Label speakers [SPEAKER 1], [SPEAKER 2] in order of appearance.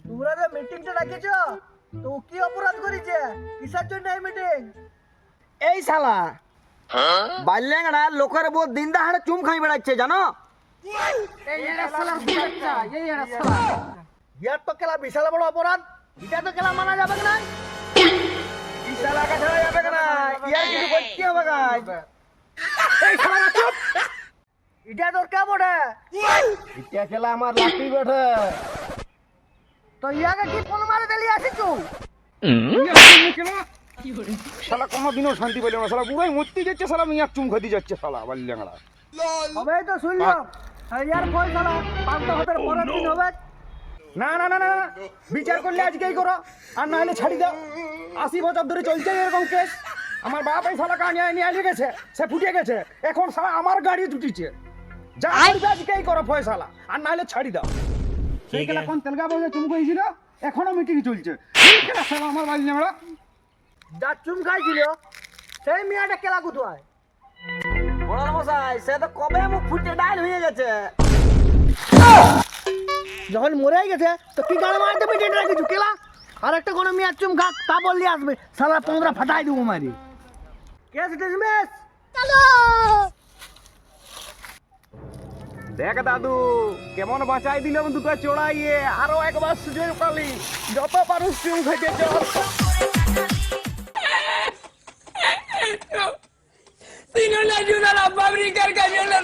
[SPEAKER 1] তোমরা যে মিটিংটা ডাকেছ তো কি অপরাধ করেছে? কিসের জন্য এই মিটিং?
[SPEAKER 2] এই শালা বাল্যাংড়া লোকের বউ দিন দাহাড়ে চুম খাই বেড়াচ্ছে জানো?
[SPEAKER 1] ইয়ার তো খেলা বিশাল বড় অপরাধ, এটা তো খেলা মানা যাবে না।
[SPEAKER 2] এই শালাকে ছাড়া যাবে না, ইয়ার কিছু করতে হবে গাই। এই শালা চুপ।
[SPEAKER 1] এটা তোর কে বটে?
[SPEAKER 2] এটা খেলা আমার লাঠি বটে।
[SPEAKER 1] তো ইয়াকে কি ফোন মারে দিলি আসিছ?
[SPEAKER 3] শালা কোনোদিনও শান্তি পেল না, শালা বুড়াই মরতে যাচ্ছে, শালা মিয়ার চুম খাতি যাচ্ছে শালা বাল্যাংড়া।
[SPEAKER 1] হবে তো শুনলাম ইয়ার ফয়সালা 5 হাজার পরের দিন হবে।
[SPEAKER 3] না না না না না, বিচার করলে আজকেই করো, আর না হলে ছাড়ি দাও। 80 বছর ধরে চলছে এরকম কেস। আমার বাপ এই শালাকে নিয়ে গেছে, সে ফুটে গেছে, এখন শালা আমার গাড়ি জুটিছে। যা করবে আজকেই করো ফয়সালা, আর না হলে ছাড়ি দাও। সেই খেলা কোন তেলগা বসে চুম খাইছিল, এখনো মিটিং চলছে। এই খেলা শালা আমার বাল্যাংড়া।
[SPEAKER 1] যা চুম খাইছিল সেই মিয়াটা কেলা কোথায়?
[SPEAKER 2] বড় মশাই সে তো কবে মুখ ফুটে ডাল হয়ে গেছে।
[SPEAKER 1] যখন মরে গেছে তো কি গাড়ি মারতে মিটিং রাখিছু কেলা? আর একটা কোনো মিয়ার চুম খাক তা বললি আসবে, সালা 15 ফাটাই দেবো মারি। Case dismiss. চলো
[SPEAKER 3] দেখ দাদু কেমন বাঁচাই দিলাম দুটো চড়াইয়ে, আরো একবার সুযোগ পালি, যত পারুস চুম খাইতে চল।
[SPEAKER 4] Si no le ayuda a la fábrica, el camión le